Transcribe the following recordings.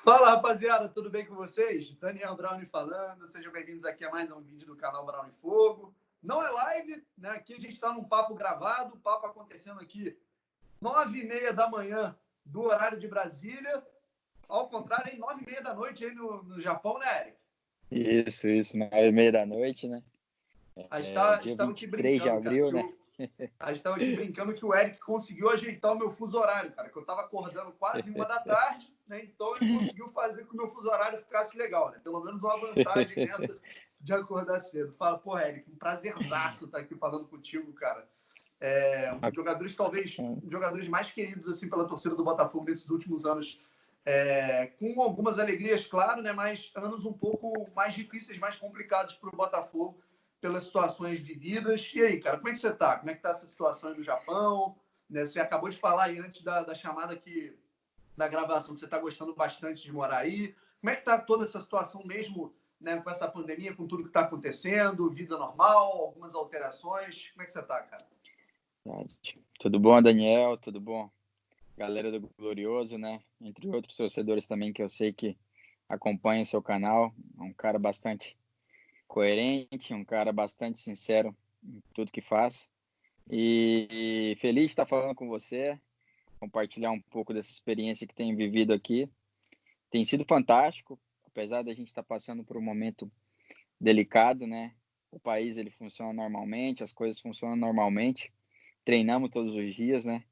Fala, rapaziada, tudo bem com vocês? Daniel Brownie falando, sejam bem-vindos aqui a mais um vídeo do canal Brownie Fogo. Não é live, né? Aqui a gente está num papo gravado, papo acontecendo aqui 9h30 da manhã do horário de Brasília. Ao contrário, 9h30 da noite aí no Japão, né, Eric? Isso, 9h30 da noite, né? A gente Dia estava aqui 23 de brincando, cara, abril, né? a gente estava aqui brincando que o Eric conseguiu ajeitar o meu fuso horário, cara, que eu estava acordando quase 1 da tarde, né? Então ele conseguiu fazer com que o meu fuso horário ficasse legal, né? Pelo menos uma vantagem nessa de acordar cedo. Fala, pô, Eric, um prazerzaço estar aqui falando contigo, cara. Um dos jogadores, talvez, um dos jogadores mais queridos assim pela torcida do Botafogo nesses últimos anos. Com algumas alegrias, claro, né? Mas anos um pouco mais difíceis, mais complicados para o Botafogo pelas situações vividas. E aí, cara, como é que você tá? Como é que tá essa situação aí no Japão? Né, você acabou de falar aí antes da chamada aqui, da gravação, que você está gostando bastante de morar aí. Como é que tá toda essa situação mesmo, né, com essa pandemia, com tudo que está acontecendo, vida normal, algumas alterações? Como é que você tá, cara? Tudo bom, Daniel? Tudo bom? Galera do Glorioso, né? Entre outros torcedores também que eu sei que acompanham o seu canal. É um cara bastante coerente, um cara bastante sincero em tudo que faz. E feliz de estar falando com você, compartilhar um pouco dessa experiência que tenho vivido aqui. Tem sido fantástico, apesar da gente estar passando por um momento delicado, né? O país ele funciona normalmente, as coisas funcionam normalmente. Treinamos todos os dias, né?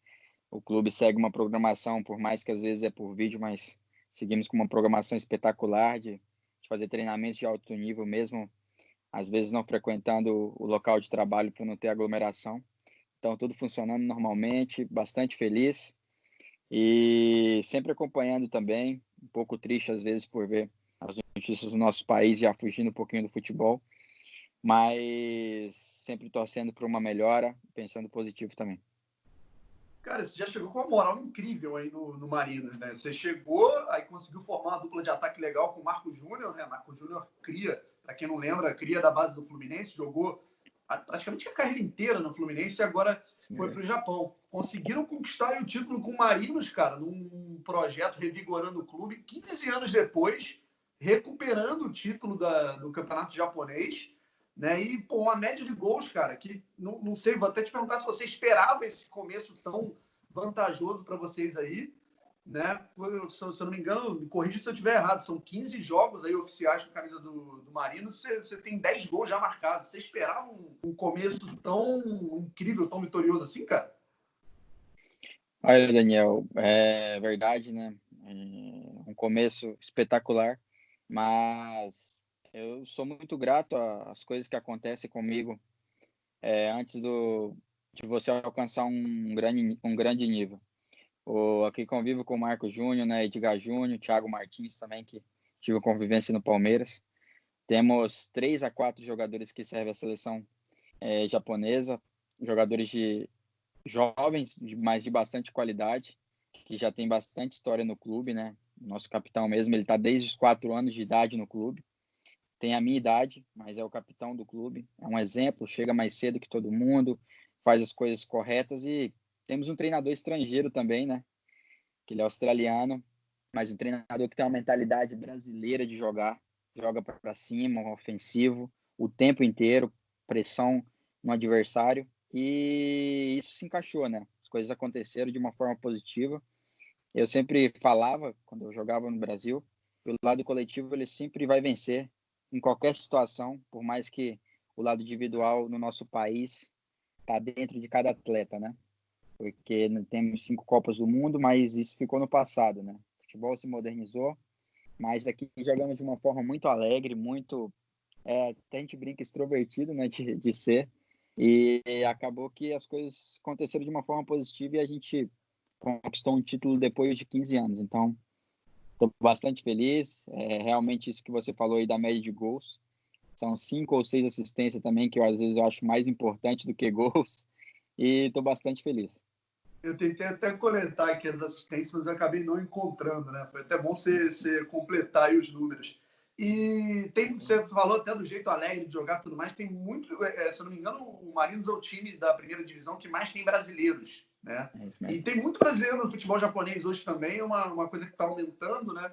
O clube segue uma programação, por mais que às vezes é por vídeo, mas seguimos com uma programação espetacular de fazer treinamentos de alto nível mesmo, às vezes não frequentando o local de trabalho para não ter aglomeração. Então, tudo funcionando normalmente, bastante feliz e sempre acompanhando também, um pouco triste às vezes por ver as notícias do nosso país já fugindo um pouquinho do futebol, mas sempre torcendo por uma melhora, pensando positivo também. Cara, você já chegou com uma moral incrível aí no Marinos, né? Você chegou, aí conseguiu formar uma dupla de ataque legal com o Marco Júnior, né? Marco Júnior cria, para quem não lembra, cria da base do Fluminense, jogou praticamente a carreira inteira no Fluminense e agora foi para o Japão. Conseguiram conquistar o título com o Marinos, cara, num projeto revigorando o clube, 15 anos depois, recuperando o título do campeonato japonês, né? E, pô, uma média de gols, cara, que não sei, vou até te perguntar se você esperava esse começo tão vantajoso para vocês aí, né? Se eu não me engano, me corrija se eu estiver errado, são 15 jogos aí oficiais com a camisa do Marino, você tem 10 gols já marcados. Você esperava um começo tão incrível, tão vitorioso assim, cara? Olha, Daniel, é verdade, né? Um começo espetacular, mas eu sou muito grato às coisas que acontecem comigo antes de você alcançar um grande nível. Aqui convivo com o Marco Júnior, né? Edgar Júnior, Thiago Martins também, que tive convivência no Palmeiras. Temos 3 a 4 jogadores que servem à seleção japonesa, jogadores jovens, mas de bastante qualidade, que já tem bastante história no clube, né? Nosso capitão mesmo, ele está desde os 4 anos de idade no clube. Tem a minha idade, mas é o capitão do clube. É um exemplo, chega mais cedo que todo mundo, faz as coisas corretas e temos um treinador estrangeiro também, né? Que ele é australiano, mas um treinador que tem uma mentalidade brasileira de jogar, joga para cima, um ofensivo, o tempo inteiro, pressão no adversário, e isso se encaixou, né? As coisas aconteceram de uma forma positiva. Eu sempre falava, quando eu jogava no Brasil, que o lado coletivo ele sempre vai vencer em qualquer situação, por mais que o lado individual no nosso país está dentro de cada atleta, né? Porque temos 5 Copas do Mundo, mas isso ficou no passado, né? O futebol se modernizou, mas aqui jogamos de uma forma muito alegre, muito, até a gente brinca, extrovertido, né, de ser, e acabou que as coisas aconteceram de uma forma positiva e a gente conquistou um título depois de 15 anos, então estou bastante feliz, realmente isso que você falou aí da média de gols, são 5 ou 6 assistências também, que às vezes eu acho mais importante do que gols, e estou bastante feliz. Eu tentei até coletar aqui as assistências, mas eu acabei não encontrando, né? Foi até bom você completar aí os números. E você falou até do jeito alegre de jogar e tudo mais, tem muito, se eu não me engano, o Marinos é o time da primeira divisão que mais tem brasileiros, né? É isso mesmo. E tem muito brasileiro no futebol japonês hoje também, uma coisa que está aumentando, né?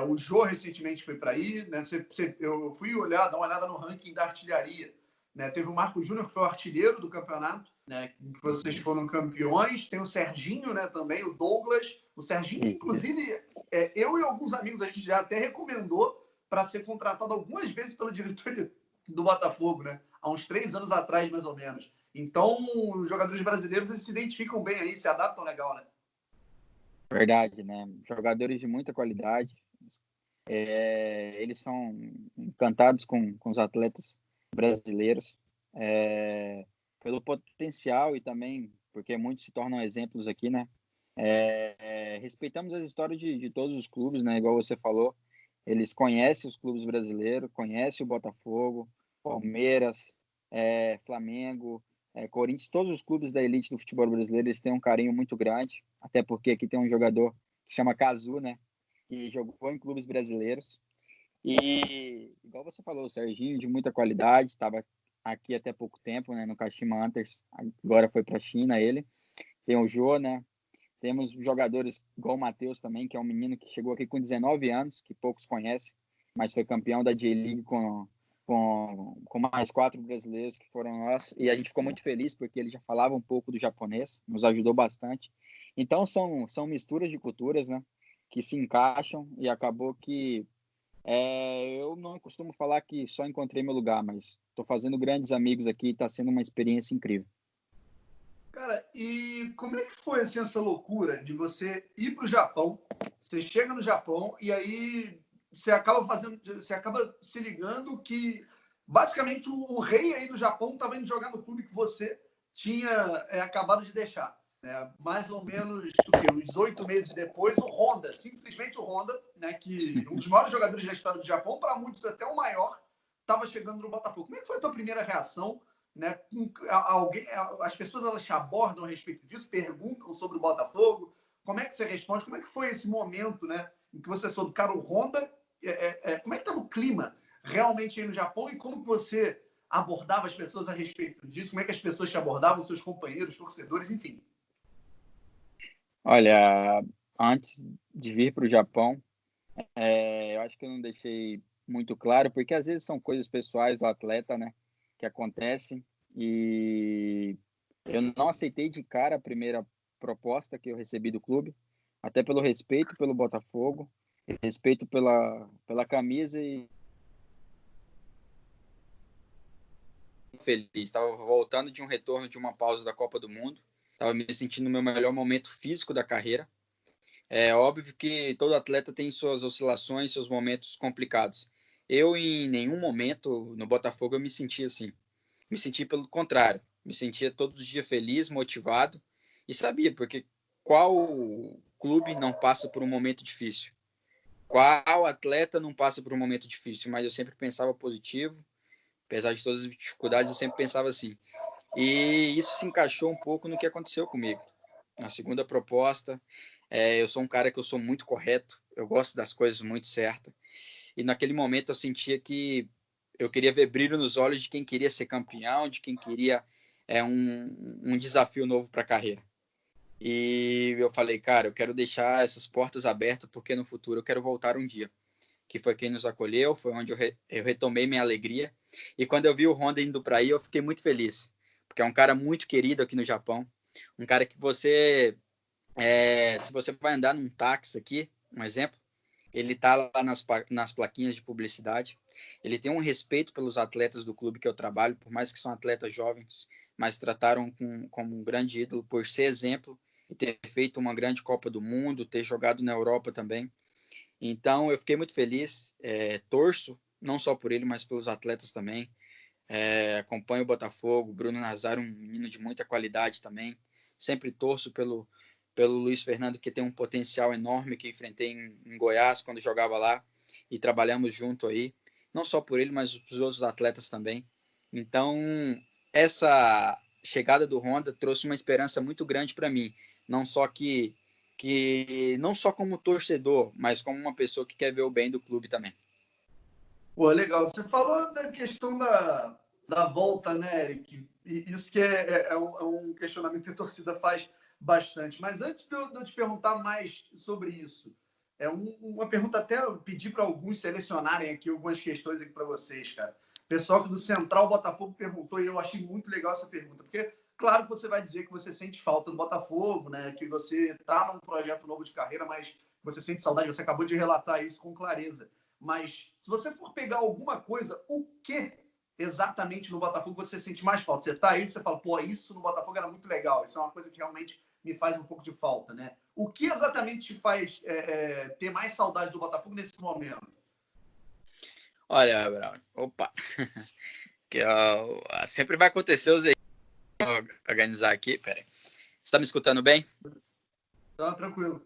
O Jô recentemente foi para aí, né? Eu fui dar uma olhada no ranking da artilharia, né? Teve o Marco Júnior, que foi o artilheiro do campeonato, né? Que vocês foram campeões. Tem o Serginho, né? Também, o Douglas. O Serginho, que inclusive, eu e alguns amigos, a gente já até recomendou para ser contratado algumas vezes pela diretoria do Botafogo, né? Há uns 3 anos atrás, mais ou menos. Então, os jogadores brasileiros, eles se identificam bem aí, se adaptam legal, né? Verdade, né? Jogadores de muita qualidade. Eles são encantados com os atletas brasileiros, pelo potencial e também porque muitos se tornam exemplos aqui, né? Respeitamos as histórias de todos os clubes, né? Igual você falou, eles conhecem os clubes brasileiros, conhecem o Botafogo, Palmeiras, Flamengo, Corinthians, todos os clubes da elite do futebol brasileiro, eles têm um carinho muito grande, até porque aqui tem um jogador que chama Cazu, né? Que jogou em clubes brasileiros. E, igual você falou, o Serginho de muita qualidade, estava aqui até pouco tempo, né, no Kashima Antlers, agora foi para a China ele. Tem o Jô, né? Temos jogadores igual o Matheus também, que é um menino que chegou aqui com 19 anos, que poucos conhecem, mas foi campeão da J-League com mais 4 brasileiros que foram nós. E a gente ficou muito feliz porque ele já falava um pouco do japonês, nos ajudou bastante. Então são misturas de culturas, né? Que se encaixam e acabou que eu não costumo falar que só encontrei meu lugar, mas estou fazendo grandes amigos aqui e está sendo uma experiência incrível. Cara, e como é que foi assim, essa loucura de você ir para o Japão? Você chega no Japão e aí você acaba se ligando que basicamente o rei aí do Japão estava indo jogar no clube que você tinha acabado de deixar. Né? Mais ou menos uns 8 meses depois, o Honda, simplesmente o Honda, né, que um dos maiores jogadores da história do Japão, para muitos até o maior, estava chegando no Botafogo. Como é que foi a tua primeira reação? Né? As pessoas elas te abordam a respeito disso, perguntam sobre o Botafogo. Como é que você responde? Como é que foi esse momento, né, em que você soube, cara, o Honda, como é que estava o clima realmente aí no Japão e como que você abordava as pessoas a respeito disso? Como é que as pessoas te abordavam, seus companheiros, torcedores, enfim? Olha, antes de vir para o Japão, eu acho que eu não deixei muito claro, porque às vezes são coisas pessoais do atleta, né, que acontecem, e eu não aceitei de cara a primeira proposta que eu recebi do clube, até pelo respeito pelo Botafogo, respeito pela camisa e feliz. Estava voltando de um retorno de uma pausa da Copa do Mundo, estava me sentindo no meu melhor momento físico da carreira. É óbvio que todo atleta tem suas oscilações, seus momentos complicados. Eu, em nenhum momento no Botafogo, eu me senti assim. Me senti pelo contrário. Me sentia todos os dias feliz, motivado e sabia, porque qual clube não passa por um momento difícil? Qual atleta não passa por um momento difícil? Mas eu sempre pensava positivo, apesar de todas as dificuldades, eu sempre pensava assim. E isso se encaixou um pouco no que aconteceu comigo. Na segunda proposta, eu sou um cara que eu sou muito correto, eu gosto das coisas muito certas. E naquele momento eu sentia que eu queria ver brilho nos olhos de quem queria ser campeão, de quem queria um desafio novo para a carreira. E eu falei, cara, eu quero deixar essas portas abertas porque no futuro eu quero voltar um dia. Que foi quem nos acolheu, foi onde eu retomei minha alegria. E quando eu vi o Honda indo para aí, eu fiquei muito feliz, porque é um cara muito querido aqui no Japão, um cara que se você vai andar num táxi aqui, um exemplo, ele tá lá nas plaquinhas de publicidade, ele tem um respeito pelos atletas do clube que eu trabalho, por mais que são atletas jovens, mas trataram como um grande ídolo por ser exemplo e ter feito uma grande Copa do Mundo, ter jogado na Europa também. Então, eu fiquei muito feliz, torço, não só por ele, mas pelos atletas também. Acompanho o Botafogo, Bruno Nazário, um menino de muita qualidade também. Sempre torço pelo Luiz Fernando, que tem um potencial enorme, que enfrentei em Goiás quando jogava lá, e trabalhamos junto aí. Não só por ele, mas os outros atletas também. Então, essa chegada do Honda trouxe uma esperança muito grande para mim. Não só que não só como torcedor, mas como uma pessoa que quer ver o bem do clube também. Pô, legal. Você falou da questão da volta, né, Eric? E isso que é um questionamento que a torcida faz bastante. Mas antes de eu te perguntar mais sobre isso, Uma pergunta, até eu pedi para alguns selecionarem aqui algumas questões aqui para vocês, cara. O pessoal do Central Botafogo perguntou e eu achei muito legal essa pergunta, porque claro que você vai dizer que você sente falta do Botafogo, né? Que você está num projeto novo de carreira, mas você sente saudade, você acabou de relatar isso com clareza. Mas se você for pegar alguma coisa, o que exatamente no Botafogo você sente mais falta? Você está aí e você fala, pô, isso no Botafogo era muito legal, isso é uma coisa que realmente me faz um pouco de falta, né? O que exatamente te faz ter mais saudade do Botafogo nesse momento? Olha, Brown, opa, que sempre vai acontecer os organizar aqui, peraí. Você está me escutando bem? Tá tranquilo.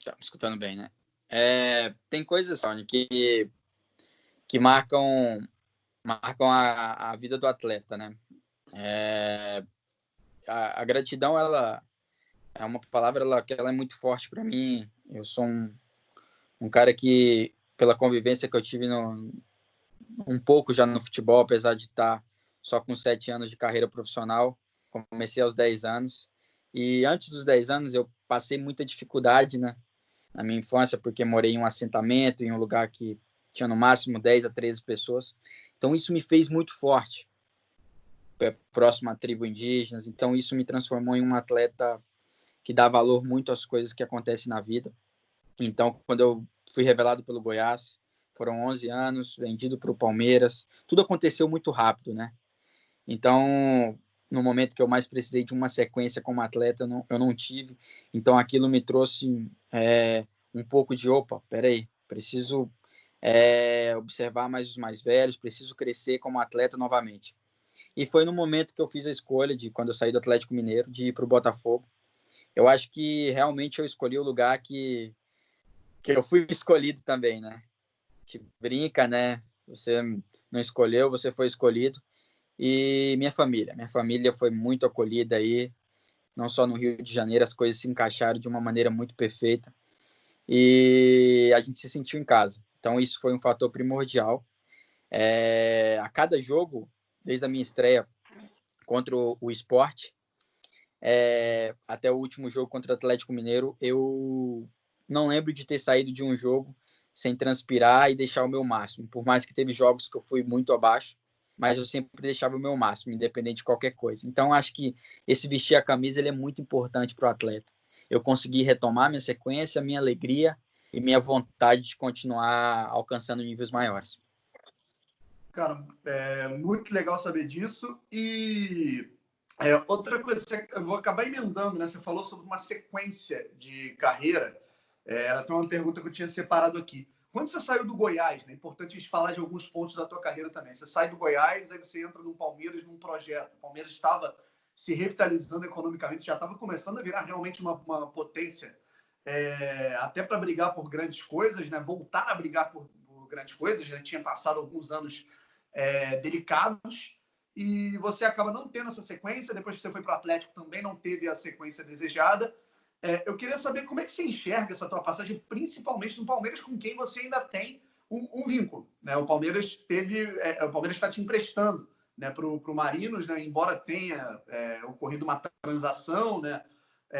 Tá me escutando bem, né? Tem coisas, Sônia, que marcam a vida do atleta, né? A gratidão, ela é uma palavra que ela é muito forte para mim. Eu sou um cara que, pela convivência que eu tive um pouco já no futebol, apesar de estar só com 7 anos de carreira profissional, comecei aos 10 anos. E antes dos 10 anos eu passei muita dificuldade, né, na minha infância, porque morei em um assentamento, em um lugar que tinha no máximo 10 a 13 pessoas. Então isso me fez muito forte, próximo à tribo indígenas. Então isso me transformou em um atleta que dá valor muito às coisas que acontecem na vida. Então, quando eu fui revelado pelo Goiás, foram 11 anos, vendido para o Palmeiras, tudo aconteceu muito rápido, né? Então, no momento que eu mais precisei de uma sequência como atleta, eu não tive. Então, aquilo me trouxe um pouco de, opa, peraí, preciso observar mais os mais velhos, preciso crescer como atleta novamente. E foi no momento que eu fiz a escolha, quando eu saí do Atlético Mineiro, de ir para o Botafogo. Eu acho que realmente eu escolhi o lugar que eu fui escolhido também, né? Que brinca, né? Você não escolheu, você foi escolhido. E minha família foi muito acolhida aí, não só no Rio de Janeiro, as coisas se encaixaram de uma maneira muito perfeita e a gente se sentiu em casa. Então isso foi um fator primordial. A cada jogo, desde a minha estreia contra o Sport, até o último jogo contra o Atlético Mineiro, eu não lembro de ter saído de um jogo sem transpirar e deixar o meu máximo. Por mais que teve jogos que eu fui muito abaixo, mas eu sempre deixava o meu máximo, independente de qualquer coisa. Então, acho que esse vestir a camisa ele é muito importante para o atleta. Eu consegui retomar minha sequência, minha alegria e minha vontade de continuar alcançando níveis maiores. Cara, é muito legal saber disso. E outra coisa, eu vou acabar emendando, né? Você falou sobre uma sequência de carreira. Era até uma pergunta que eu tinha separado aqui. Quando você saiu do Goiás, né? É importante a gente falar de alguns pontos da tua carreira também. Você sai do Goiás, aí você entra no Palmeiras num projeto. O Palmeiras estava se revitalizando economicamente, já estava começando a virar realmente uma potência, até para brigar por grandes coisas, né? Voltar a brigar por grandes coisas. Já tinha passado alguns anos delicados, e você acaba não tendo essa sequência. Depois que você foi para o Atlético, também não teve a sequência desejada. Eu queria saber como é que você enxerga essa tua passagem, principalmente no Palmeiras, com quem você ainda tem um vínculo, né? O Palmeiras está te emprestando, né, para o Marinos, né? Embora tenha ocorrido uma transação, né?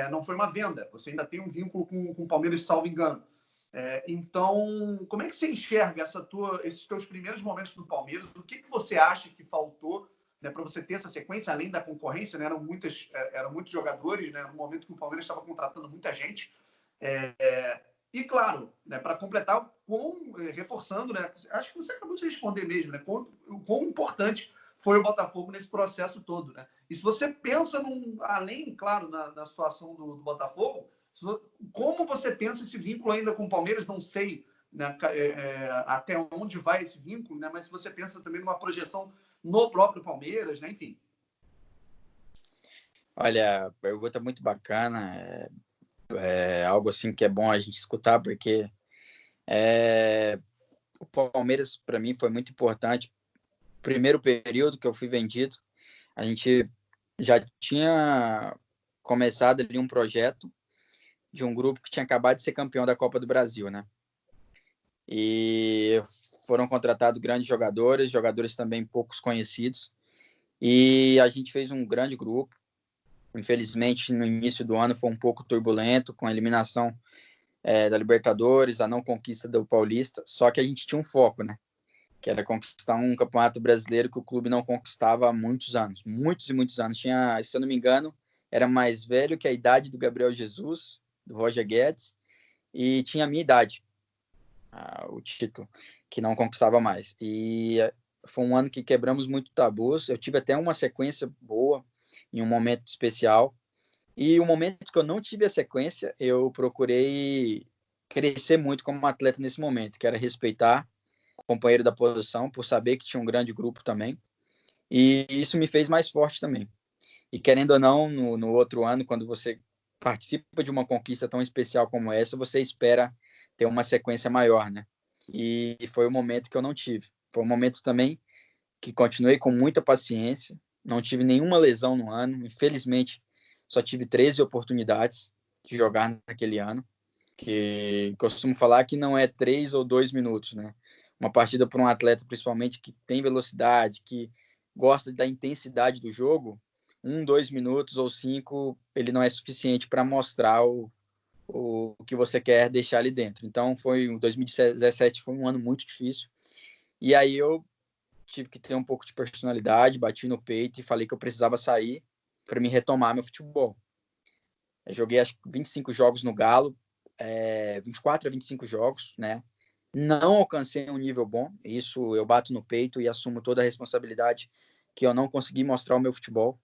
Não foi uma venda. Você ainda tem um vínculo com o Palmeiras, salvo engano. Então, como é que você enxerga esses teus primeiros momentos no Palmeiras? O que você acha que faltou, né, para você ter essa sequência, além da concorrência? Né, eram muitos jogadores, né, no momento que o Palmeiras estava contratando muita gente. E, claro, né, para completar, reforçando, né, acho que você acabou de responder mesmo, né, quão importante foi o Botafogo nesse processo todo. Né? E se você pensa além, claro, na situação do Botafogo, como você pensa esse vínculo ainda com o Palmeiras? Não sei, né, até onde vai esse vínculo, né, mas se você pensa também numa projeção no próprio Palmeiras, né, enfim. Olha, pergunta muito bacana, algo assim que é bom a gente escutar, porque o Palmeiras, para mim, foi muito importante. Primeiro período que eu fui vendido, a gente já tinha começado ali um projeto de um grupo que tinha acabado de ser campeão da Copa do Brasil, né? E foram contratados grandes jogadores também poucos conhecidos, e a gente fez um grande grupo. Infelizmente, no início do ano foi um pouco turbulento, com a eliminação da Libertadores, a não conquista do Paulista, só que a gente tinha um foco, né? Que era conquistar um campeonato brasileiro que o clube não conquistava há muitos anos, muitos e muitos anos. Tinha, se eu não me engano, era mais velho que a idade do Gabriel Jesus, do Roger Guedes, e tinha a minha idade, o título, que não conquistava mais. E foi um ano que quebramos muito tabus. Eu tive até uma sequência boa em um momento especial. E o momento que eu não tive a sequência, eu procurei crescer muito como atleta nesse momento, que era respeitar o companheiro da posição, por saber que tinha um grande grupo também. E isso me fez mais forte também. E querendo ou não, no outro ano, quando você participa de uma conquista tão especial como essa, você espera ter uma sequência maior, né? E foi o momento que eu não tive. Foi um momento também que continuei com muita paciência, não tive nenhuma lesão no ano, infelizmente só tive 13 oportunidades de jogar naquele ano, que costumo falar que não é 3 ou 2 minutos, né? Uma partida para um atleta, principalmente que tem velocidade, que gosta da intensidade do jogo, 2 minutos ou 5, ele não é suficiente para mostrar o que você quer deixar ali dentro. Então, 2017 foi um ano muito difícil. E aí eu tive que ter um pouco de personalidade, bati no peito e falei que eu precisava sair para me retomar meu futebol. Eu joguei acho que 25 jogos no Galo, 24 a 25 jogos, né? Não alcancei um nível bom, isso eu bato no peito e assumo toda a responsabilidade que eu não consegui mostrar o meu futebol,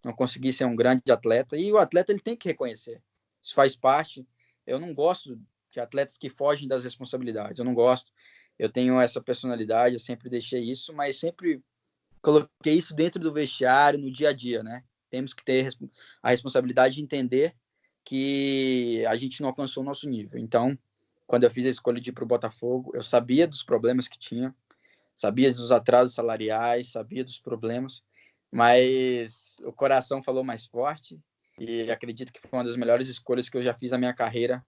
não consegui ser um grande atleta, e o atleta ele tem que reconhecer, isso faz parte. Eu não gosto de atletas que fogem das responsabilidades, eu não gosto, eu tenho essa personalidade, eu sempre deixei isso, mas sempre coloquei isso dentro do vestiário, no dia a dia, né? Temos que ter a responsabilidade de entender que a gente não alcançou o nosso nível. Então, quando eu fiz a escolha de ir para o Botafogo, eu sabia dos problemas que tinha, sabia dos atrasos salariais, sabia dos problemas, mas o coração falou mais forte e acredito que foi uma das melhores escolhas que eu já fiz na minha carreira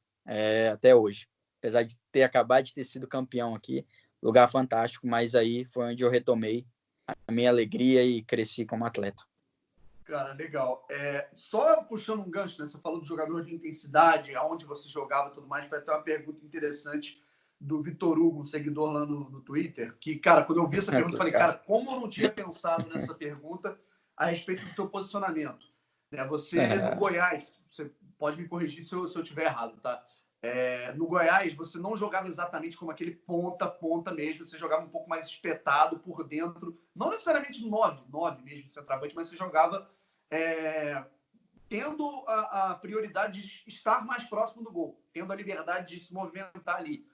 até hoje. Apesar de ter acabado de ter sido campeão aqui, lugar fantástico, mas aí foi onde eu retomei a minha alegria e cresci como atleta. Cara, legal. Só puxando um gancho, né? Você falou do jogador de intensidade, aonde você jogava e tudo mais, foi até uma pergunta interessante do Vitor Hugo, um seguidor lá no Twitter, que, cara, quando eu vi essa pergunta, eu falei, cara, como eu não tinha pensado nessa pergunta a respeito do teu posicionamento? Você, no Goiás, você pode me corrigir se eu estiver errado, tá? No Goiás, você não jogava exatamente como aquele ponta mesmo, você jogava um pouco mais espetado por dentro, não necessariamente 9 mesmo, centroavante, mas você jogava tendo a prioridade de estar mais próximo do gol, tendo a liberdade de se movimentar ali.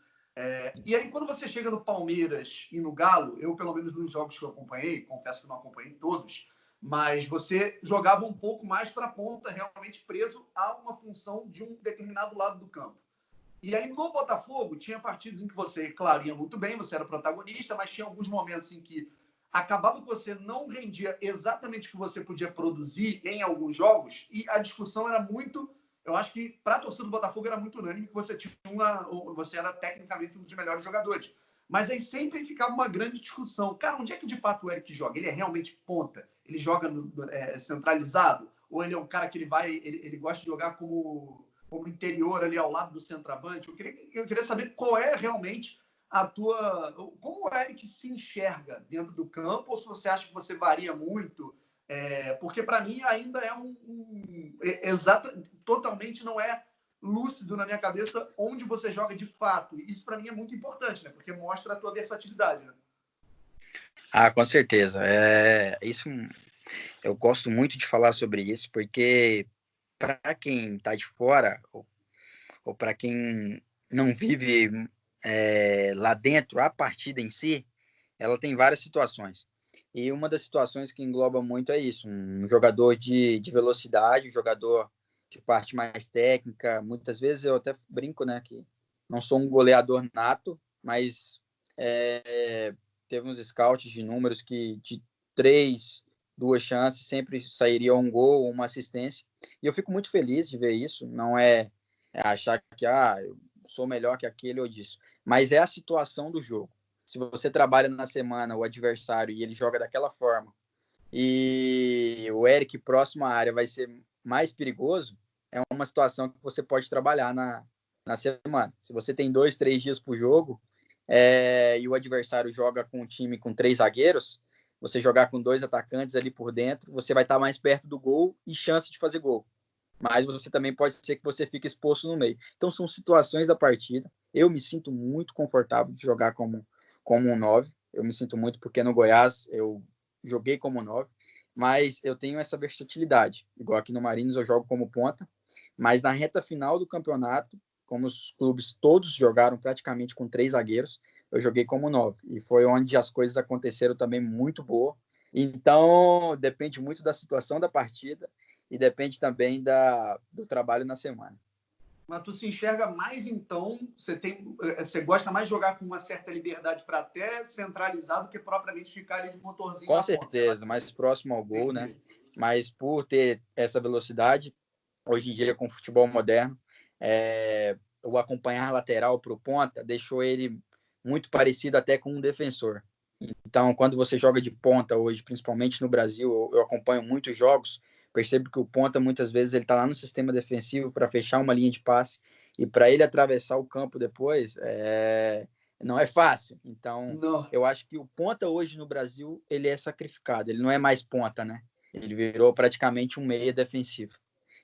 E aí, quando você chega no Palmeiras e no Galo, eu, pelo menos nos jogos que eu acompanhei, confesso que não acompanhei todos, mas você jogava um pouco mais para a ponta, realmente preso a uma função de um determinado lado do campo. E aí, no Botafogo, tinha partidos em que você, claro, ia muito bem, você era protagonista, mas tinha alguns momentos em que acabava que você não rendia exatamente o que você podia produzir em alguns jogos, e a discussão era muito. Eu acho que para a torcida do Botafogo era muito unânime que você era tecnicamente um dos melhores jogadores. Mas aí sempre ficava uma grande discussão. Cara, onde é que de fato o Eric joga? Ele é realmente ponta? Ele joga centralizado? Ou ele é um cara que ele gosta de jogar como interior ali ao lado do centroavante? Eu queria saber qual é realmente a tua. Como o Eric se enxerga dentro do campo, ou se você acha que você varia muito. Porque para mim ainda é totalmente não é lúcido na minha cabeça onde você joga de fato. Isso para mim é muito importante, né? Porque mostra a tua versatilidade, né? Com certeza. Isso eu gosto muito de falar sobre isso, porque para quem está de fora, ou para quem não vive lá dentro, a partida em si, ela tem várias situações. E uma das situações que engloba muito é isso: um jogador de velocidade, um jogador de parte mais técnica. Muitas vezes eu até brinco, né, que não sou um goleador nato, mas teve uns scouts de números que de 2 chances sempre sairia um gol ou uma assistência. E eu fico muito feliz de ver isso. Não é achar que eu sou melhor que aquele ou disso, mas é a situação do jogo. Se você trabalha na semana o adversário e ele joga daquela forma, e o Eric próximo à área vai ser mais perigoso, é uma situação que você pode trabalhar na semana. Se você tem 2, 3 dias por jogo, e o adversário joga com um time com 3 zagueiros, você jogar com 2 atacantes ali por dentro, você vai estar mais perto do gol e chance de fazer gol. Mas você também pode ser que você fique exposto no meio. Então são situações da partida. Eu me sinto muito confortável de jogar como um 9. Eu me sinto muito porque no Goiás eu joguei como 9, mas eu tenho essa versatilidade. Igual aqui no Marinos eu jogo como ponta, mas na reta final do campeonato, como os clubes todos jogaram praticamente com 3 zagueiros, eu joguei como 9. E foi onde as coisas aconteceram também muito boa. Então, depende muito da situação da partida e depende também do trabalho na semana. Mas tu se enxerga mais, então, você gosta mais de jogar com uma certa liberdade para até centralizar do que propriamente ficar ali de motorzinho Com na ponta. certeza, mais próximo ao gol, né? Entendi. Mas por ter essa velocidade, hoje em dia com o futebol moderno, o acompanhar lateral para o ponta deixou ele muito parecido até com um defensor. Então, quando você joga de ponta hoje, principalmente no Brasil, eu acompanho muitos jogos, percebo que o ponta muitas vezes ele está lá no sistema defensivo para fechar uma linha de passe e para ele atravessar o campo depois não é fácil. Então, Não. eu acho que o ponta hoje no Brasil ele é sacrificado, ele não é mais ponta, né? Ele virou praticamente um meia defensivo.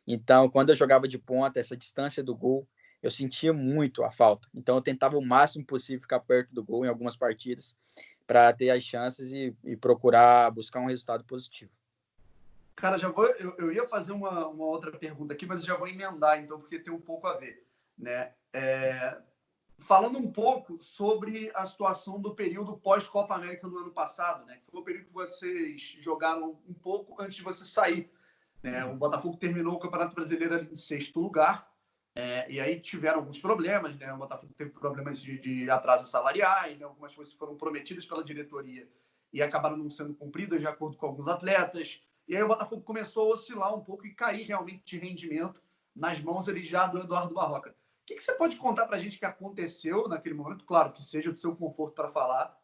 Então, quando eu jogava de ponta, essa distância do gol, eu sentia muito a falta. Então, eu tentava o máximo possível ficar perto do gol em algumas partidas para ter as chances e procurar buscar um resultado positivo. Cara, eu ia fazer uma outra pergunta aqui, mas eu já vou emendar, então, porque tem um pouco a ver. Né? Falando um pouco sobre a situação do período pós-Copa América do ano passado, né? Que foi o período que vocês jogaram um pouco antes de você sair. Né? O Botafogo terminou o Campeonato Brasileiro em 6º lugar, e aí tiveram alguns problemas, né? O Botafogo teve problemas de atrasos salariais, né? Algumas coisas foram prometidas pela diretoria e acabaram não sendo cumpridas de acordo com alguns atletas. E aí o Botafogo começou a oscilar um pouco e cair realmente de rendimento nas mãos ali já do Eduardo Barroca. O que você pode contar para a gente que aconteceu naquele momento? Claro, que seja do seu conforto para falar.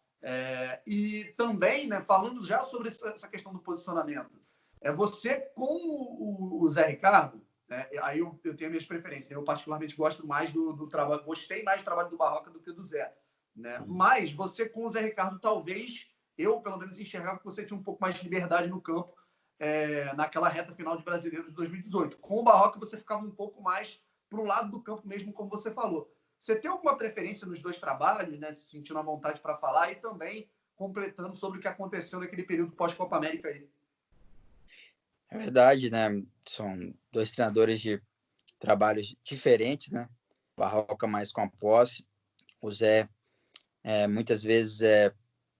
E também, né, falando já sobre essa questão do posicionamento. Você com o Zé Ricardo, né, aí eu tenho minhas preferências. Eu particularmente gosto mais do trabalho, gostei mais do trabalho do Barroca do que do Zé. Né? Mas você com o Zé Ricardo, talvez, eu pelo menos enxergava que você tinha um pouco mais de liberdade no campo naquela reta final de Brasileiro de 2018. Com o Barroca, você ficava um pouco mais para o lado do campo mesmo, como você falou. Você tem alguma preferência nos dois trabalhos, né? Se sentindo à vontade para falar e também completando sobre o que aconteceu naquele período pós-Copa América aí. É verdade, né? São 2 treinadores de trabalhos diferentes, né? O Barroca mais com a posse, o Zé muitas vezes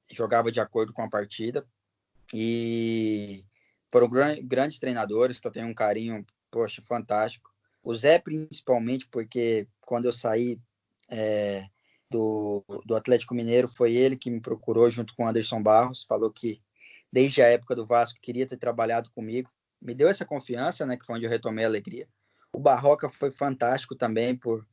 jogava de acordo com a partida e foram grandes treinadores que eu tenho um carinho, poxa, fantástico. O Zé principalmente porque quando eu saí do Atlético Mineiro foi ele que me procurou junto com o Anderson Barros, falou que desde a época do Vasco queria ter trabalhado comigo, me deu essa confiança, né, que foi onde eu retomei a alegria. O Barroca foi fantástico também por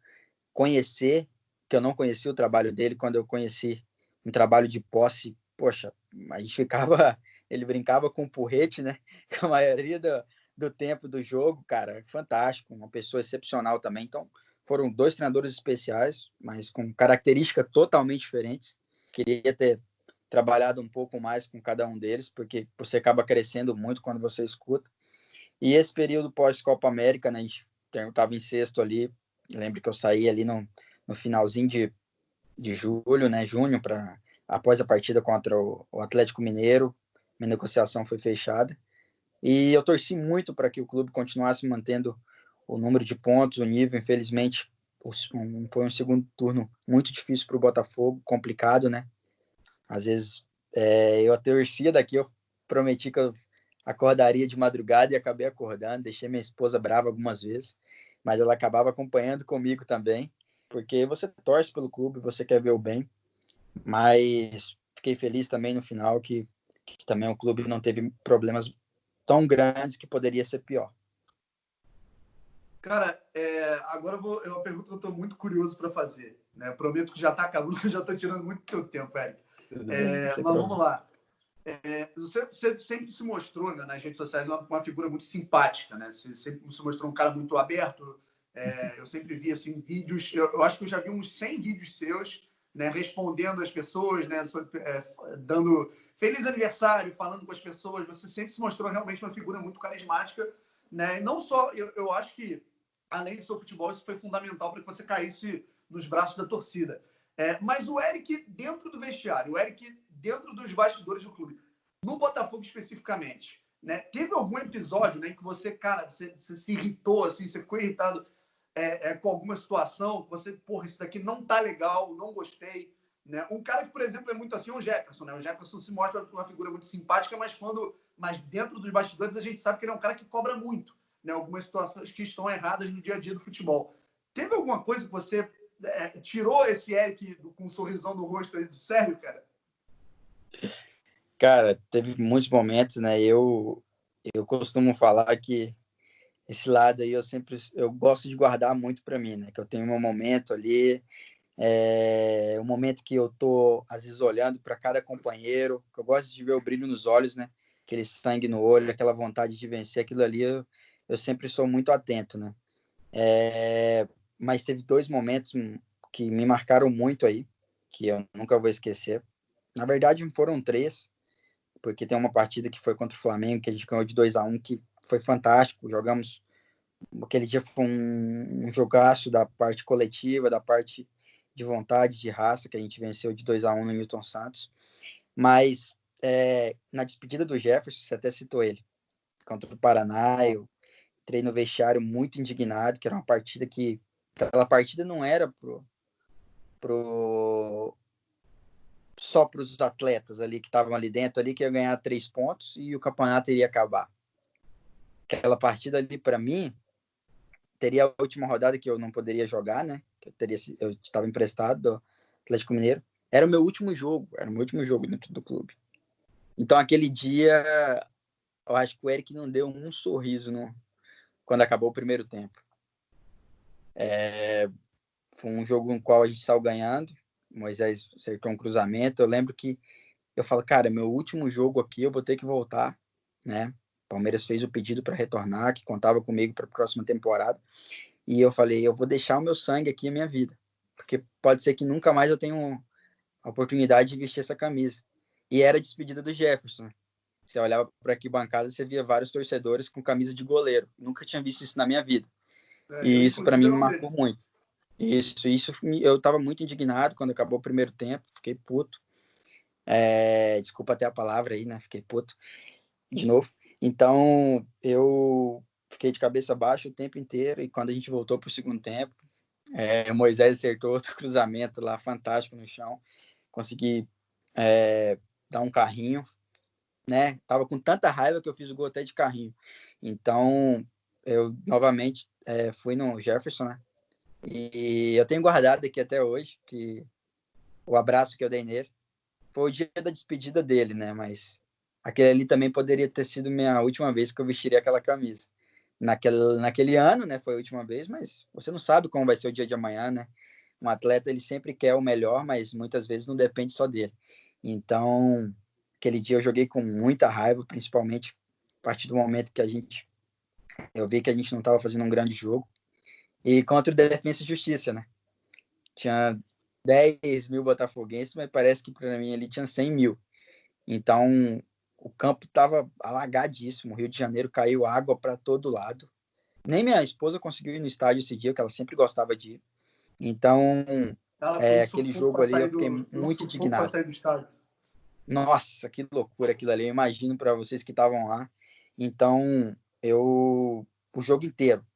conhecer, que eu não conhecia o trabalho dele, quando eu conheci um trabalho de posse, poxa, a gente ficava, ele brincava com o porrete, né, com a maioria do tempo do jogo, cara, fantástico, uma pessoa excepcional também, então foram 2 treinadores especiais, mas com características totalmente diferentes, queria ter trabalhado um pouco mais com cada um deles, porque você acaba crescendo muito quando você escuta, e esse período pós-Copa América, né, a gente estava em sexto ali, lembro que eu saí ali no finalzinho de julho, né, junho, após a partida contra o Atlético Mineiro, minha negociação foi fechada, e eu torci muito para que o clube continuasse mantendo o número de pontos, o nível, infelizmente, foi um segundo turno muito difícil para o Botafogo, complicado, né, às vezes eu torcia daqui, eu prometi que eu acordaria de madrugada e acabei acordando, deixei minha esposa brava algumas vezes, mas ela acabava acompanhando comigo também, porque você torce pelo clube, você quer ver o bem, mas fiquei feliz também no final que também o clube não teve problemas tão grandes que poderia ser pior. Cara, agora é uma pergunta que eu estou muito curioso para fazer. Né? Prometo que já está acabando, eu já estou tirando muito do teu tempo, Eric. Tudo bem, Mas vamos lá. Você sempre se mostrou, né, nas redes sociais uma figura muito simpática, né? Você sempre se mostrou um cara muito aberto, Eu sempre vi assim, vídeos, eu acho que eu já vi uns 100 vídeos seus, né, respondendo as pessoas, né, dando feliz aniversário, falando com as pessoas. Você sempre se mostrou realmente uma figura muito carismática, né? E não só, eu acho que, além do seu futebol, isso foi fundamental para que você caísse nos braços da torcida. Mas o Eric dentro do vestiário, o Eric dentro dos bastidores do clube, no Botafogo especificamente, né? Teve algum episódio, né, que você, cara, você se irritou, assim, você ficou irritado com alguma situação, você, porra, isso daqui não tá legal, não gostei, né? Um cara que, por exemplo, é muito assim, é o Jefferson, né? O Jefferson se mostra uma figura muito simpática, mas dentro dos bastidores a gente sabe que ele é um cara que cobra muito, né? Algumas situações que estão erradas no dia a dia do futebol. Teve alguma coisa que você tirou esse Eric com um sorrisão no rosto aí do sério, cara? Cara, teve muitos momentos, né? Eu costumo falar que esse lado aí eu gosto de guardar muito para mim, né? Que eu tenho um momento ali, um momento que eu tô às vezes olhando para cada companheiro, que eu gosto de ver o brilho nos olhos, né? Aquele sangue no olho, aquela vontade de vencer, aquilo ali eu sempre sou muito atento, né? Mas teve dois momentos que me marcaram muito aí, que eu nunca vou esquecer. Na verdade, foram três, porque tem uma partida que foi contra o Flamengo, que a gente ganhou de 2-1, que foi fantástico. Jogamos. Aquele dia foi um jogaço da parte coletiva, da parte de vontade, de raça, que a gente venceu de 2-1 no Newton Santos. Mas na despedida do Jefferson, você até citou ele, contra o Paraná, eu entrei no vestiário muito indignado, que era uma partida que. Aquela partida não era só para os atletas ali que estavam ali dentro, ali que ia ganhar 3 pontos e o campeonato iria acabar. Aquela partida ali, para mim, teria a última rodada que eu não poderia jogar, né? Eu estava emprestado do Atlético Mineiro. Era o meu último jogo dentro do clube. Então, aquele dia, eu acho que o Eric não deu um sorriso quando acabou o primeiro tempo. Foi um jogo no qual a gente saiu ganhando. Moisés acertou um cruzamento. Eu lembro que eu falo, cara, meu último jogo aqui, eu vou ter que voltar, né? Palmeiras fez o pedido para retornar, que contava comigo para a próxima temporada. E eu falei, eu vou deixar o meu sangue aqui, a minha vida. Porque pode ser que nunca mais eu tenha a oportunidade de vestir essa camisa. E era a despedida do Jefferson. Você olhava para aqui bancada, você via vários torcedores com camisa de goleiro. Nunca tinha visto isso na minha vida. Eu, E isso para inclusive, mim era me um marcou deles. muito. Isso eu estava muito indignado quando acabou o primeiro tempo, fiquei puto. Desculpa até a palavra aí, né? Fiquei puto de novo. Então, eu fiquei de cabeça baixa o tempo inteiro e quando a gente voltou para o segundo tempo, o Moisés acertou outro cruzamento lá, fantástico no chão. Consegui dar um carrinho, né? Tava com tanta raiva que eu fiz o gol até de carrinho. Então, eu novamente fui no Jefferson, né? E eu tenho guardado aqui até hoje que o abraço que eu dei nele foi o dia da despedida dele, né? Mas aquele ali também poderia ter sido minha última vez que eu vestiria aquela camisa. Naquele ano, né? Foi a última vez, mas você não sabe como vai ser o dia de amanhã, né? Um atleta, ele sempre quer o melhor, mas muitas vezes não depende só dele. Então, aquele dia eu joguei com muita raiva, principalmente a partir do momento que eu vi que a gente não estava fazendo um grande jogo. E contra o Defensa e Justiça, né? Tinha 10 mil botafoguenses, mas parece que para mim ele tinha 100 mil. Então, o campo estava alagadíssimo. O Rio de Janeiro caiu água para todo lado. Nem minha esposa conseguiu ir no estádio esse dia, que ela sempre gostava de ir. Então, Ela foi um aquele sufoco jogo para ali eu sair fiquei um muito sufoco para indignado. sair do estádio. Nossa, que loucura aquilo ali. Eu imagino para vocês que estavam lá. Então, o jogo inteiro,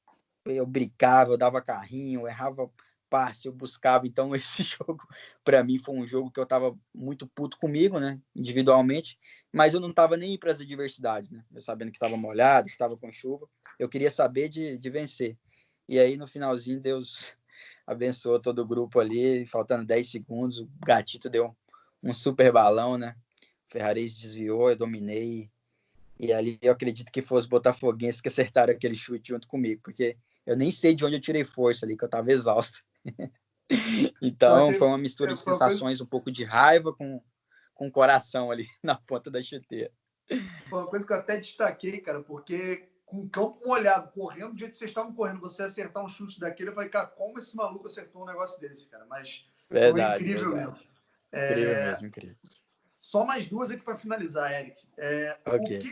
eu brincava, eu dava carrinho, eu errava passe, eu buscava. Então, esse jogo, para mim, foi um jogo que eu estava muito puto comigo, né? Individualmente, mas eu não estava nem para as adversidades, né? Eu sabendo que estava molhado, que estava com chuva, eu queria saber de vencer. E aí, no finalzinho, Deus abençoou todo o grupo ali, faltando 10 segundos, o Gatito deu um super balão, né? O Ferrarese desviou, eu dominei. E ali eu acredito que fosse os botafoguenses que acertaram aquele chute junto comigo, porque eu nem sei de onde eu tirei força ali, que eu estava exausto. Então foi uma mistura de Foi uma coisa, sensações, um pouco de raiva com o coração ali na ponta da chuteira. foi uma coisa que eu até destaquei, cara, porque com o campo molhado, correndo do jeito que vocês estavam correndo, você acertar um chute daquele, eu falei, cara, como esse maluco acertou um negócio desse, cara? Mas foi Verdade, incrível mesmo. verdade. Incrível mesmo, incrível. Só mais duas aqui para finalizar, Eric. Ok.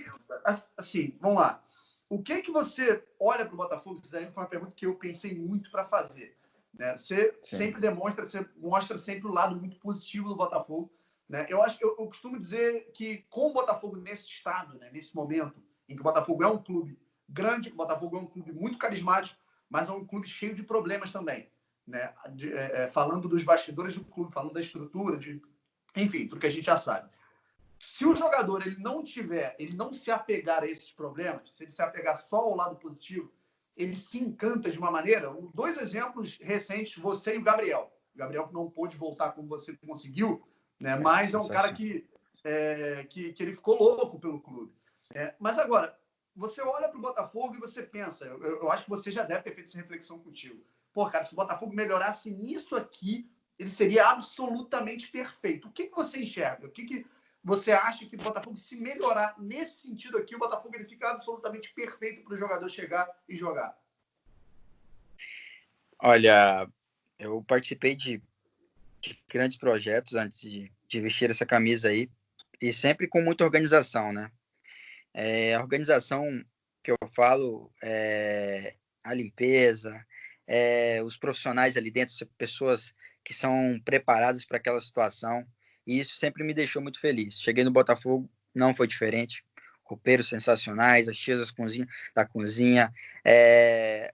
Assim, vamos lá. O que você olha para o Botafogo? Isso aí foi uma pergunta que eu pensei muito para fazer. Né? Você sempre demonstra, você mostra sempre o lado muito positivo do Botafogo. Né? Eu costumo dizer que com o Botafogo nesse estado, né, nesse momento, em que o Botafogo é um clube grande, o Botafogo é um clube muito carismático, mas é um clube cheio de problemas também. Né? Falando dos bastidores do clube, falando da estrutura, enfim, tudo que a gente já sabe. Se o jogador ele não se apegar a esses problemas, se ele se apegar só ao lado positivo, ele se encanta de uma maneira. Dois exemplos recentes, você e o Gabriel. O Gabriel que não pôde voltar como você conseguiu, né? Mas é um cara que ele ficou louco pelo clube. Mas agora, você olha para o Botafogo e você pensa, eu acho que você já deve ter feito essa reflexão contigo. Pô, cara, se o Botafogo melhorasse nisso aqui, ele seria absolutamente perfeito. O que você enxerga? O que você acha que o Botafogo, se melhorar nesse sentido aqui, o Botafogo ele fica absolutamente perfeito para o jogador chegar e jogar? Olha, eu participei de grandes projetos antes de vestir essa camisa aí, e sempre com muita organização, né? A organização que eu falo é a limpeza, os profissionais ali dentro, pessoas que são preparadas para aquela situação, e isso sempre me deixou muito feliz. Cheguei no Botafogo, não foi diferente. Roupeiros sensacionais, as tias da cozinha,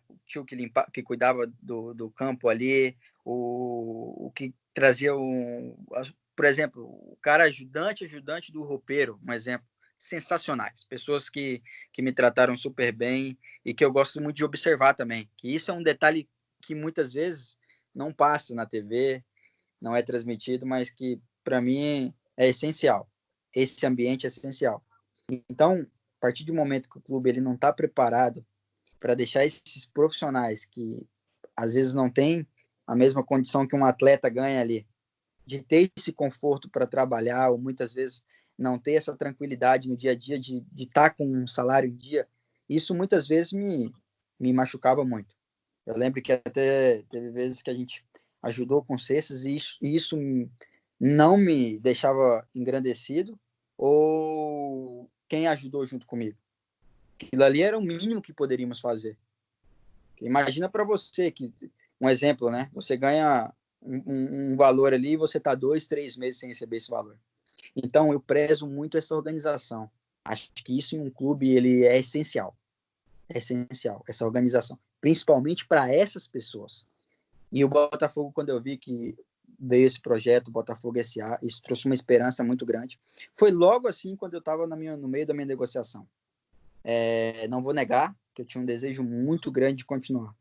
o tio que cuidava do campo ali, o que trazia por exemplo, o cara ajudante do roupeiro, um exemplo, sensacionais, pessoas que me trataram super bem e que eu gosto muito de observar também, que isso é um detalhe que muitas vezes não passa na TV, não é transmitido, mas que para mim é essencial. Esse ambiente é essencial. Então, a partir do momento que o clube ele não está preparado para deixar esses profissionais que às vezes não têm a mesma condição que um atleta ganha ali, de ter esse conforto para trabalhar, ou muitas vezes não ter essa tranquilidade no dia a dia de estar com um salário em dia, isso muitas vezes me machucava muito. Eu lembro que até teve vezes que a gente ajudou com cestas e isso não me deixava engrandecido, ou quem ajudou junto comigo. Aquilo ali era o mínimo que poderíamos fazer. Imagina para você que, um exemplo, né? Você ganha um valor ali e você está 2, 3 meses sem receber esse valor. Então, eu prezo muito essa organização. Acho que isso em um clube ele é essencial. É essencial, essa organização. Principalmente para essas pessoas. E o Botafogo, quando eu vi que veio esse projeto, Botafogo SA, isso trouxe uma esperança muito grande. Foi logo assim, quando eu estava no meio da minha negociação. Não vou negar que eu tinha um desejo muito grande de continuar.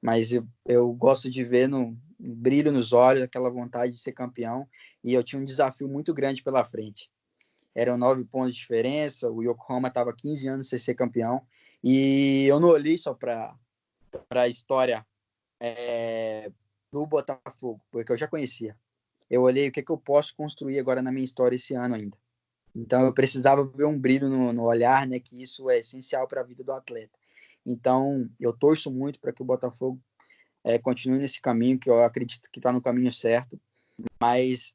Mas eu gosto de ver no brilho nos olhos, aquela vontade de ser campeão, e eu tinha um desafio muito grande pela frente. Eram 9 pontos de diferença, o Yokohama estava 15 anos sem ser campeão, e eu não olhei só para a história do Botafogo, porque eu já conhecia. Eu olhei o que eu posso construir agora na minha história esse ano ainda. Então eu precisava ver um brilho no olhar, né, que isso é essencial para a vida do atleta. Então eu torço muito para que o Botafogo continue nesse caminho, que eu acredito que está no caminho certo, mas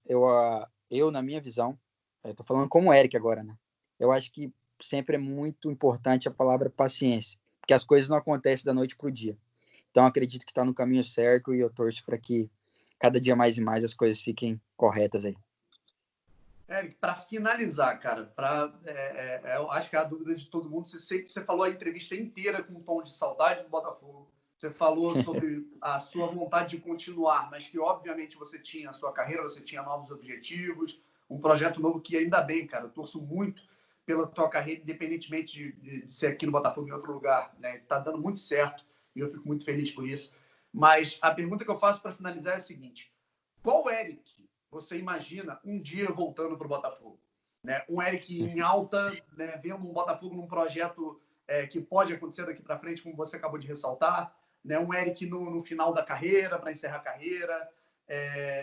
eu na minha visão, estou falando como Eric agora, né? Eu acho que sempre é muito importante a palavra paciência, porque as coisas não acontecem da noite para o dia. Então, acredito que está no caminho certo e eu torço para que cada dia mais e mais as coisas fiquem corretas aí. Eric, para finalizar, cara, eu acho que é a dúvida de todo mundo. Você falou a entrevista inteira com um tom de saudade do Botafogo. Você falou sobre a sua vontade de continuar, mas que, obviamente, você tinha a sua carreira, você tinha novos objetivos, um projeto novo que, ainda bem, cara, eu torço muito pela tua carreira, independentemente de ser aqui no Botafogo ou em outro lugar. Né? Tá dando muito certo e eu fico muito feliz por isso. Mas a pergunta que eu faço para finalizar é a seguinte: qual Eric você imagina um dia voltando para o Botafogo? Né? Um Eric em alta, né? Vendo um Botafogo num projeto que pode acontecer daqui para frente, como você acabou de ressaltar, né? Um Eric no final da carreira, para encerrar a carreira.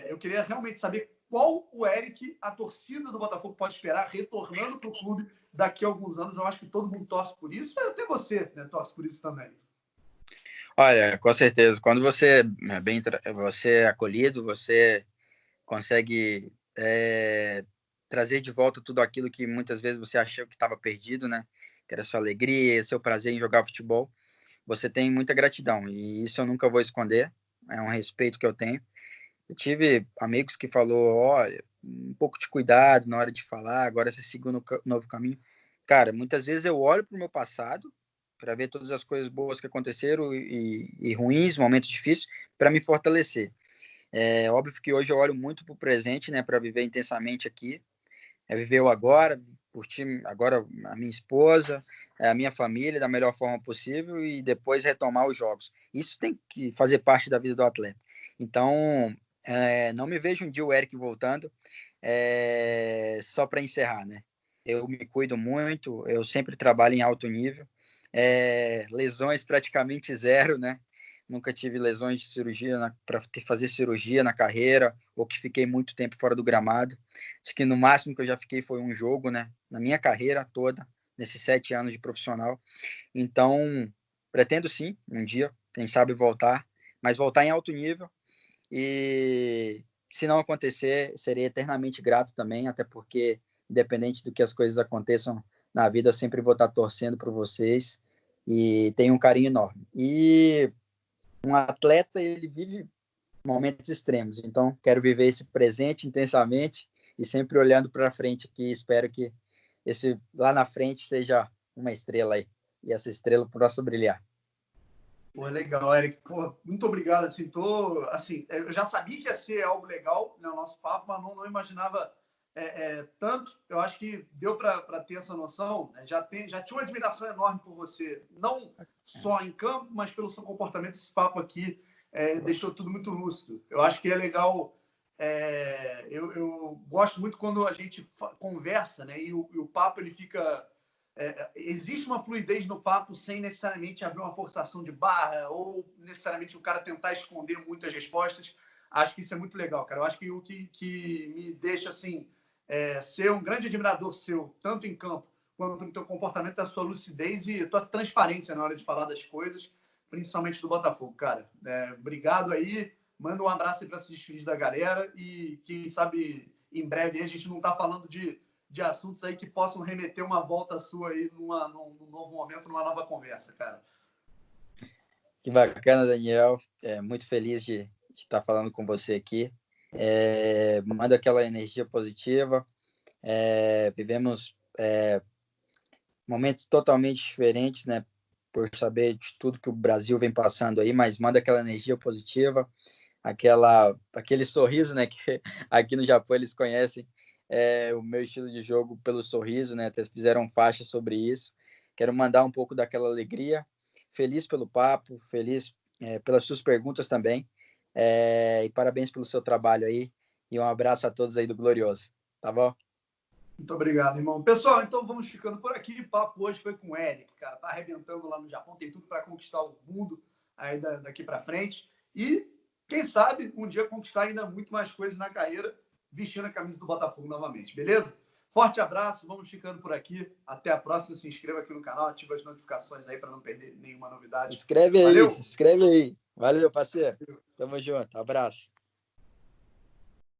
Eu queria realmente saber qual o Eric, a torcida do Botafogo, pode esperar retornando para o clube daqui a alguns anos. Eu acho que todo mundo torce por isso, mas até você, né, torce por isso também. Olha, com certeza, quando você você é acolhido, você consegue trazer de volta tudo aquilo que muitas vezes você achou que estava perdido, né? Que era sua alegria, seu prazer em jogar futebol. Você tem muita gratidão e isso eu nunca vou esconder. É um respeito que eu tenho. Eu tive amigos que falou, olha, um pouco de cuidado na hora de falar, agora você seguiu no novo caminho. Cara, muitas vezes eu olho para o meu passado para ver todas as coisas boas que aconteceram e ruins, momentos difíceis, para me fortalecer. É óbvio que hoje eu olho muito para o presente, né, para viver intensamente aqui. Viver o agora, curtir agora a minha esposa, a minha família da melhor forma possível e depois retomar os jogos. Isso tem que fazer parte da vida do atleta. Então, não me vejo um dia o Eric voltando só para encerrar, né? Eu me cuido muito, eu sempre trabalho em alto nível, lesões praticamente zero, né? Nunca tive lesões de cirurgia para fazer cirurgia na carreira ou que fiquei muito tempo fora do gramado. Acho que no máximo que eu já fiquei foi um jogo, né? Na minha carreira toda, nesses 7 anos de profissional. Então, pretendo sim, um dia, quem sabe voltar, mas voltar em alto nível. E se não acontecer, serei eternamente grato também, até porque, independente do que as coisas aconteçam na vida, eu sempre vou estar torcendo por vocês e tenho um carinho enorme. E um atleta, ele vive momentos extremos, então quero viver esse presente intensamente e sempre olhando para frente aqui, espero que esse lá na frente seja uma estrela aí, e essa estrela possa brilhar. Pô, legal, Eric. Pô, muito obrigado. Assim, eu já sabia que ia ser algo legal, né, o nosso papo, mas não imaginava tanto. Eu acho que deu para ter essa noção. Né? Já tinha uma admiração enorme por você, não só em campo, mas pelo seu comportamento. Esse papo aqui deixou tudo muito lúcido. Eu acho que é legal. Eu gosto muito quando a gente conversa, né? E o papo ele fica existe uma fluidez no papo sem necessariamente haver uma forçação de barra ou necessariamente o cara tentar esconder muitas respostas. Acho que isso é muito legal, cara. Eu acho que o que me deixa assim ser um grande admirador seu, tanto em campo quanto no teu comportamento, é a sua lucidez e a tua transparência na hora de falar das coisas, principalmente do Botafogo, cara. Obrigado aí. Manda um abraço aí para se despedir da galera e quem sabe em breve a gente não está falando de assuntos aí que possam remeter uma volta sua aí num novo momento, numa nova conversa, cara. Que bacana, Daniel. Muito feliz de estar falando com você aqui. Manda aquela energia positiva. Vivemos momentos totalmente diferentes, né? Por saber de tudo que o Brasil vem passando aí, mas manda aquela energia positiva, aquele sorriso, né? Que aqui no Japão eles conhecem o meu estilo de jogo pelo sorriso, né? Até fizeram faixa sobre isso. Quero mandar um pouco daquela alegria. Feliz pelo papo, feliz pelas suas perguntas também. E parabéns pelo seu trabalho aí. E um abraço a todos aí do Glorioso. Tá bom? Muito obrigado, irmão. Pessoal, então vamos ficando por aqui. O papo hoje foi com o Eric, cara. Tá arrebentando lá no Japão, tem tudo para conquistar o mundo aí daqui para frente. E, quem sabe, um dia conquistar ainda muito mais coisas na carreira, vestindo a camisa do Botafogo novamente, beleza? Forte abraço, vamos ficando por aqui. Até a próxima. Se inscreva aqui no canal, ative as notificações aí para não perder nenhuma novidade. Se Valeu! inscreve aí. Valeu, parceiro. Tamo junto. Abraço.